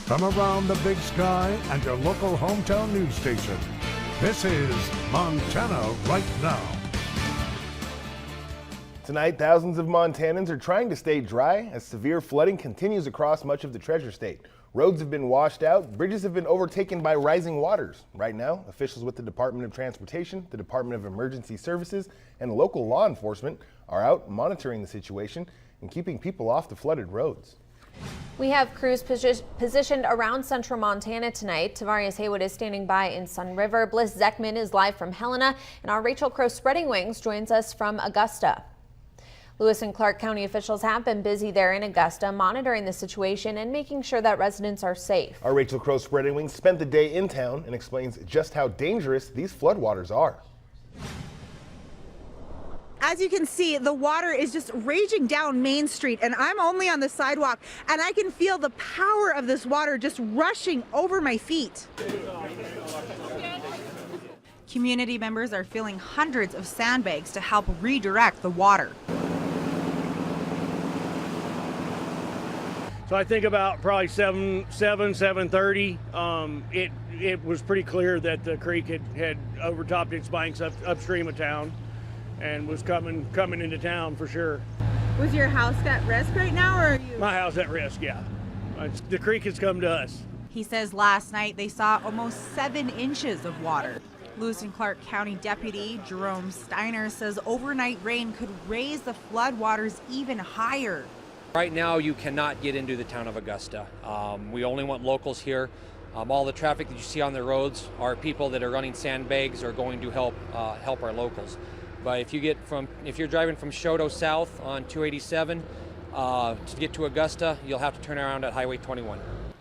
From around the Big Sky and your local hometown news station, this is Montana Right Now. Tonight, thousands of Montanans are trying to stay dry as severe flooding continues across much of the Treasure State. Roads have been washed out, bridges have been overtaken by rising waters. Right now, officials with the Department of Transportation, the Department of Emergency Services, and local law enforcement are out monitoring the situation and keeping people off the flooded roads. We have crews positioned around central Montana tonight. Tavarius Haywood is standing by in Sun River. Bliss Zeckman is live from Helena, and our Rachel Crow Spreading Wings joins us from Augusta. Lewis and Clark County officials have been busy there in Augusta monitoring the situation and making sure that residents are safe. Our Rachel Crow Spreading Wings spent the day in town and explains just how dangerous these floodwaters are. As you can see, the water is just raging down Main Street, and I'm only on the sidewalk, and I can feel the power of this water just rushing over my feet. Community members are filling hundreds of sandbags to help redirect the water. So I think about probably 7:30. It was pretty clear that the creek had overtopped its banks upstream of town and was coming into town for sure. Was your house at risk right now, or are you? My house at risk, yeah. The creek has come to us. He says last night they saw almost 7 inches of water. Lewis and Clark County Deputy Jerome Steiner says overnight rain could raise the floodwaters even higher. Right now you cannot get into the town of Augusta. We only want locals here. All the traffic that you see on the roads are people that are running sandbags or going to help our locals. But if you're driving from Choteau south on 287 to get to Augusta, you'll have to turn around at Highway 21.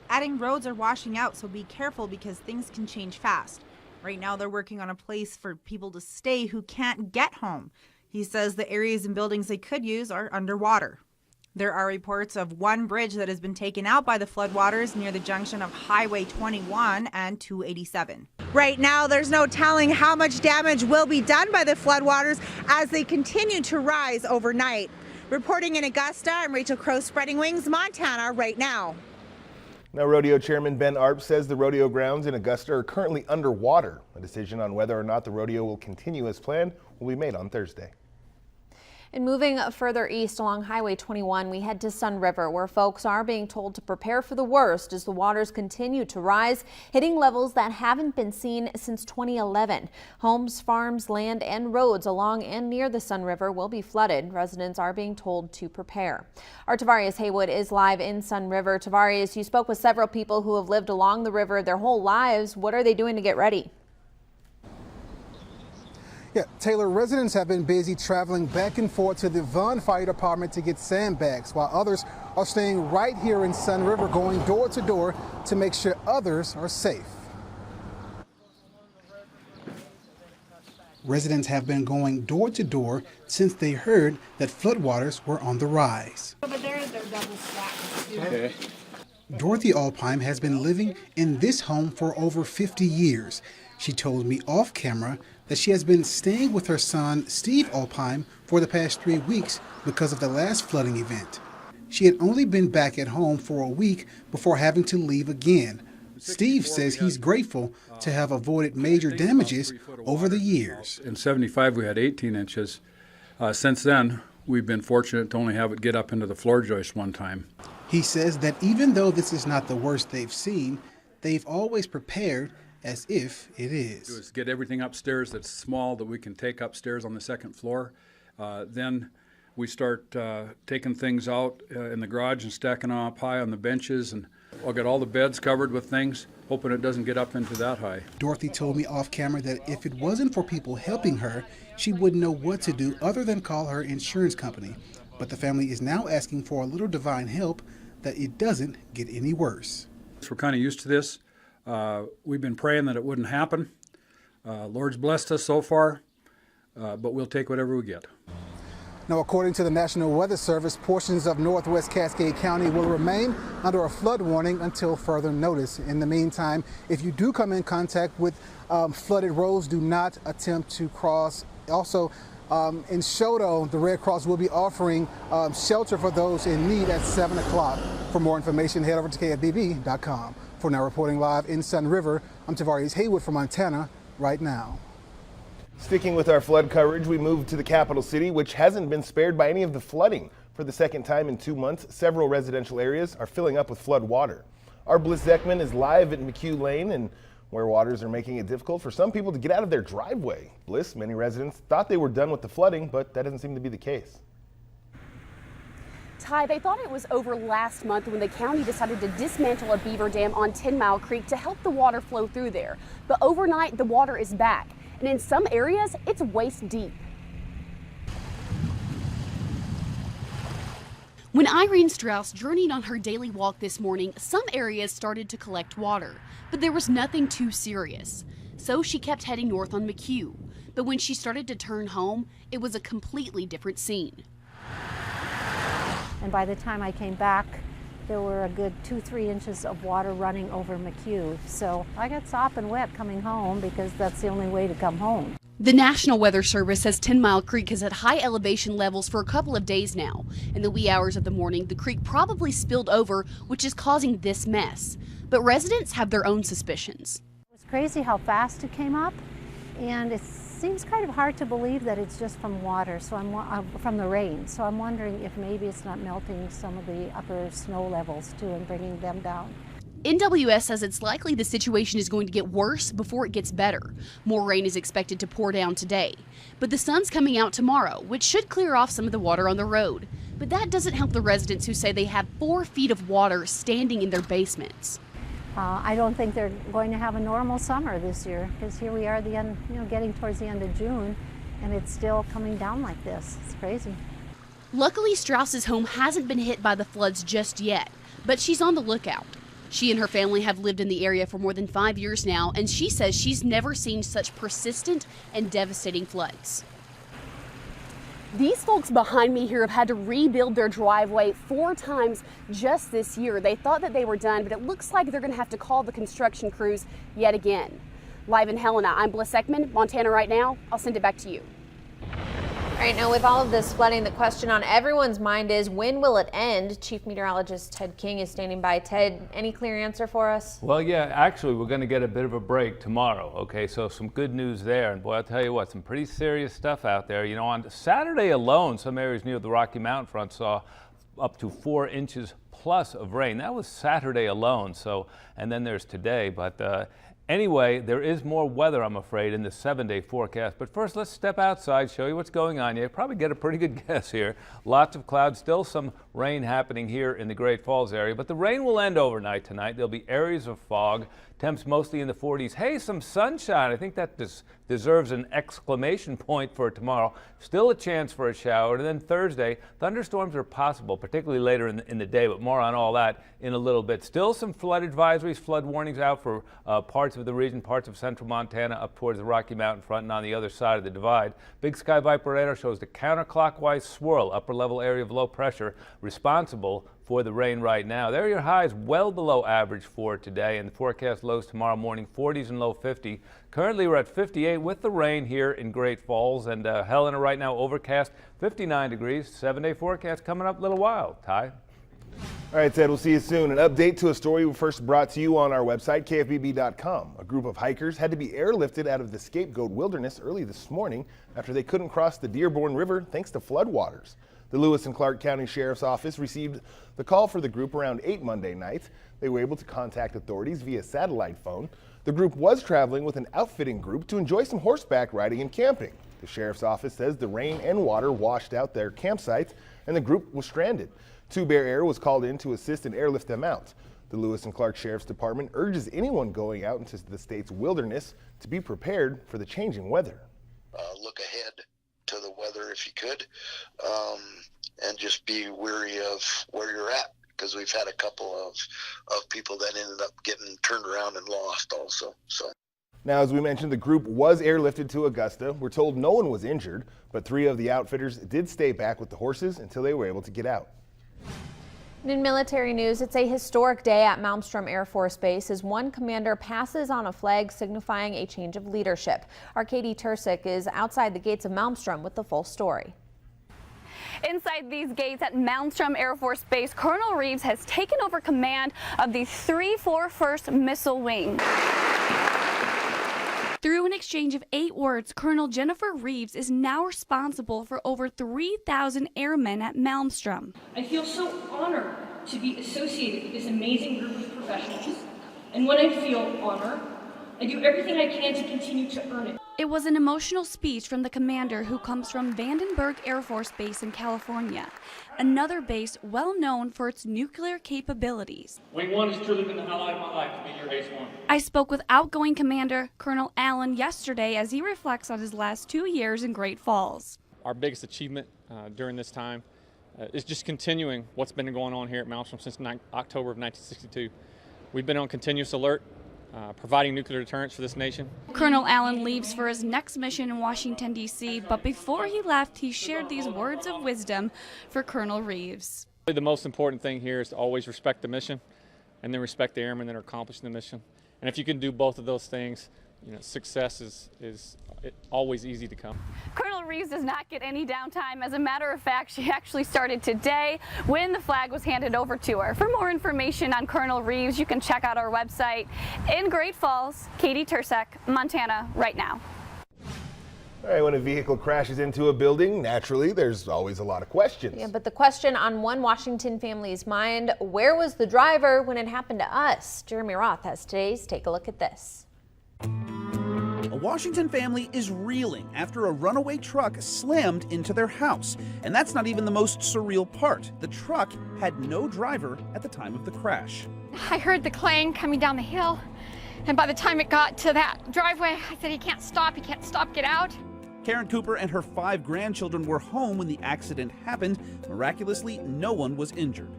Adding roads are washing out, so be careful because things can change fast. Right now they're working on a place for people to stay who can't get home. He says the areas and buildings they could use are underwater. There are reports of one bridge that has been taken out by the floodwaters near the junction of Highway 21 and 287. Right now, there's no telling how much damage will be done by the floodwaters as they continue to rise overnight. Reporting in Augusta, I'm Rachel Crow, Spreading Wings, Montana Right Now. Now, Rodeo Chairman Ben Arp says the rodeo grounds in Augusta are currently underwater. A decision on whether or not the rodeo will continue as planned will be made on Thursday. And moving further east along Highway 21, we head to Sun River, where folks are being told to prepare for the worst as the waters continue to rise, hitting levels that haven't been seen since 2011. Homes, farms, land, and roads along and near the Sun River will be flooded. Residents are being told to prepare. Our Tavarius Haywood is live in Sun River. Tavarius, you spoke with several people who have lived along the river their whole lives. What are they doing to get ready? Yeah, Taylor, residents have been busy traveling back and forth to the Vaughn Fire Department to get sandbags, while others are staying right here in Sun River, going door to door to make sure others are safe. Residents have been going door to door since they heard that floodwaters were on the rise. Over there, they're double stacked. Okay. Dorothy Alpine has been living in this home for over 50 years. She told me off camera that she has been staying with her son, Steve Alpine, for the past 3 weeks because of the last flooding event. She had only been back at home for a week before having to leave again. Steve says he's grateful to have avoided major damages over the years. In '75, we had 18 inches. Since then, we've been fortunate to only have it get up into the floor joist one time. He says that even though this is not the worst they've seen, they've always prepared as if it is. Get everything upstairs that's small that we can take upstairs on the second floor. Then we start taking things out in the garage and stacking them up high on the benches, and I'll get all the beds covered with things, hoping it doesn't get up into that high. Dorothy told me off camera that if it wasn't for people helping her, she wouldn't know what to do other than call her insurance company. But the family is now asking for a little divine help that it doesn't get any worse. We're kind of used to this. We've been praying that it wouldn't happen. Lord's blessed us so far, but we'll take whatever we get. Now, according to the National Weather Service, portions of northwest Cascade County will remain under a flood warning until further notice. In the meantime, if you do come in contact with flooded roads, do not attempt to cross. Also, In Shoto, the Red Cross will be offering shelter for those in need at 7 o'clock. For more information, head over to KFBB.com. For now, reporting live in Sun River, I'm Tavares Haywood from Montana Right Now. Sticking with our flood coverage, we move to the capital city, which hasn't been spared by any of the flooding. For the second time in 2 months, several residential areas are filling up with flood water. Our Bliss Zeckman is live at McHugh Lane, and where waters are making it difficult for some people to get out of their driveway. Bliss, many residents thought they were done with the flooding, but that doesn't seem to be the case. Ty, they thought it was over last month when the county decided to dismantle a beaver dam on 10 Mile Creek to help the water flow through there. But overnight, the water is back, and in some areas, it's waist deep. When Irene Strauss journeyed on her daily walk this morning, some areas started to collect water, but there was nothing too serious. So she kept heading north on McHugh. But when she started to turn home, it was a completely different scene. And by the time I came back, there were a good 2-3 inches of water running over McHugh. So I got sopping wet coming home because that's the only way to come home. The National Weather Service says 10 Mile Creek has had high elevation levels for a couple of days now. In the wee hours of the morning, the creek probably spilled over, which is causing this mess. But residents have their own suspicions. It was crazy how fast it came up, and it seems kind of hard to believe that it's just from water, so from the rain. So I'm wondering if maybe it's not melting some of the upper snow levels too and bringing them down. NWS says it's likely the situation is going to get worse before it gets better. More rain is expected to pour down today. But the sun's coming out tomorrow, which should clear off some of the water on the road. But that doesn't help the residents who say they have 4 feet of water standing in their basements. I don't think they're going to have a normal summer this year, because here we are at the end, getting towards the end of June, and it's still coming down like this. It's crazy. Luckily, Strauss's home hasn't been hit by the floods just yet, but she's on the lookout. She and her family have lived in the area for more than 5 years now, and she says she's never seen such persistent and devastating floods. These folks behind me here have had to rebuild their driveway 4 times just this year. They thought that they were done, but it looks like they're going to have to call the construction crews yet again. Live in Helena, I'm Bliss Zeckman, Montana Right Now. I'll send it back to you. All right, now with all of this flooding, the question on everyone's mind is, when will it end? Chief Meteorologist Ted King is standing by. Ted, any clear answer for us? Well, yeah, actually, we're going to get a bit of a break tomorrow. Okay, so some good news there. And boy, I'll tell you what, some pretty serious stuff out there. On Saturday alone, some areas near the Rocky Mountain front saw up to 4 inches plus of rain. That was Saturday alone. So, and then there's today. But anyway, there is more weather, I'm afraid, in the 7-day forecast. But first, let's step outside, show you what's going on. You probably get a pretty good guess here. Lots of clouds, still some rain happening here in the Great Falls area. But the rain will end overnight tonight. There'll be areas of fog. Temps mostly in the 40s. Hey, some sunshine. I think that deserves an exclamation point for tomorrow. Still a chance for a shower. And then Thursday, thunderstorms are possible, particularly later in the day, but more on all that in a little bit. Still some flood advisories, flood warnings out for parts of the region, parts of central Montana up towards the Rocky Mountain front and on the other side of the divide. Big Sky Viper radar shows the counterclockwise swirl, upper level area of low pressure responsible for the rain right now. There are your highs well below average for today, and the forecast lows tomorrow morning 40s and low 50. Currently we're at 58 with the rain here in Great Falls, and Helena right now overcast 59 degrees. 7-day forecast coming up in a little while. Ty? All right, Ted, we'll see you soon. An update to a story we first brought to you on our website, KFBB.com. A group of hikers had to be airlifted out of the Scapegoat Wilderness early this morning after they couldn't cross the Dearborn River thanks to floodwaters. The Lewis and Clark County Sheriff's Office received the call for the group around 8 Monday night. They were able to contact authorities via satellite phone. The group was traveling with an outfitting group to enjoy some horseback riding and camping. The Sheriff's Office says the rain and water washed out their campsites and the group was stranded. 2 Bear Air was called in to assist and airlift them out. The Lewis and Clark Sheriff's Department urges anyone going out into the state's wilderness to be prepared for the changing weather. Look ahead to the weather if you could, and just be wary of where you're at, because we've had a couple of people that ended up getting turned around and lost also. So. Now, as we mentioned, the group was airlifted to Augusta. We're told no one was injured, but 3 of the outfitters did stay back with the horses until they were able to get out. In military news, it's a historic day at Malmstrom Air Force Base as one commander passes on a flag signifying a change of leadership. Our Katie Tursick is outside the gates of Malmstrom with the full story. Inside these gates at Malmstrom Air Force Base, Colonel Reeves has taken over command of the 341st Missile Wing. Through an exchange of 8 words, Colonel Jennifer Reeves is now responsible for over 3,000 airmen at Malmstrom. I feel so honored to be associated with this amazing group of professionals. And when I feel honor, I do everything I can to continue to earn it. It was an emotional speech from the commander, who comes from Vandenberg Air Force Base in California, another base well known for its nuclear capabilities. Wing 1 has truly been the highlight of my life to be your Ace 1. I spoke with outgoing Commander Colonel Allen yesterday as he reflects on his last 2 years in Great Falls. Our biggest achievement during this time is just continuing what's been going on here at Malmstrom since October of 1962. We've been on continuous alert, providing nuclear deterrence for this nation. Colonel Allen leaves for his next mission in Washington, D.C., but before he left, he shared these words of wisdom for Colonel Reeves. The most important thing here is to always respect the mission and then respect the airmen that are accomplishing the mission. And if you can do both of those things, success is always easy to come. Colonel Reeves does not get any downtime. As a matter of fact, she actually started today when the flag was handed over to her. For more information on Colonel Reeves, you can check out our website. In Great Falls, Katie Tursick, Montana, right now. All right, when a vehicle crashes into a building, naturally, there's always a lot of questions. Yeah, but the question on one Washington family's mind, where was the driver when it happened to us? Jeremy Roth has today's Take a Look at This. A Washington family is reeling after a runaway truck slammed into their house. And that's not even the most surreal part. The truck had no driver at the time of the crash. I heard the clang coming down the hill, and by the time it got to that driveway, I said, he can't stop, get out. Karen Cooper and her 5 grandchildren were home when the accident happened. Miraculously, no one was injured.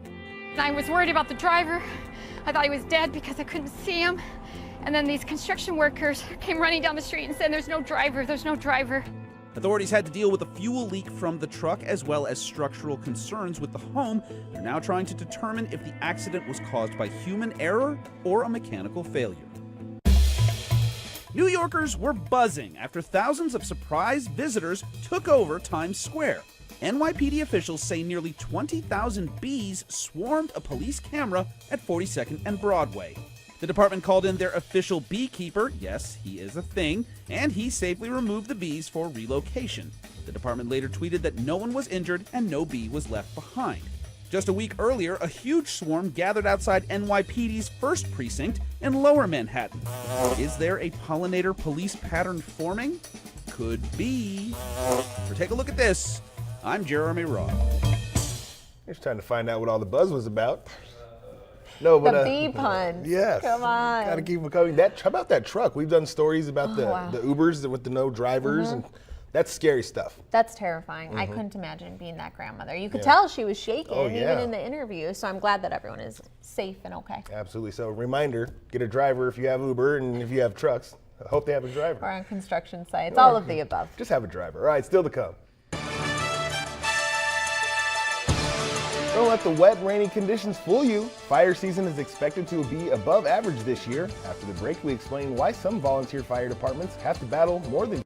I was worried about the driver. I thought he was dead because I couldn't see him. And then these construction workers came running down the street and said, there's no driver, there's no driver. Authorities had to deal with a fuel leak from the truck as well as structural concerns with the home. They're now trying to determine if the accident was caused by human error or a mechanical failure. New Yorkers were buzzing after thousands of surprise visitors took over Times Square. NYPD officials say nearly 20,000 bees swarmed a police camera at 42nd and Broadway. The department called in their official beekeeper, yes, he is a thing, and he safely removed the bees for relocation. The department later tweeted that no one was injured and no bee was left behind. Just a week earlier, a huge swarm gathered outside NYPD's 1st precinct in Lower Manhattan. Is there a pollinator police pattern forming? Could be. For Take a Look at This, I'm Jeremy Roth. Just trying to find out what all the buzz was about. No, but the bee puns. Yes. Come on. Got to keep them coming. How about that truck? We've done stories about the Ubers with the no drivers, and that's scary stuff. That's terrifying. I couldn't imagine being that grandmother. You could tell she was shaking even in the interview, so I'm glad that everyone is safe and okay. Absolutely. So reminder, get a driver if you have Uber and if you have trucks. I hope they have a driver. Or on construction sites, all of the above. Just have a driver. All right, still to come. Don't let the wet, rainy conditions fool you. Fire season is expected to be above average this year. After the break, we explain why some volunteer fire departments have to battle more than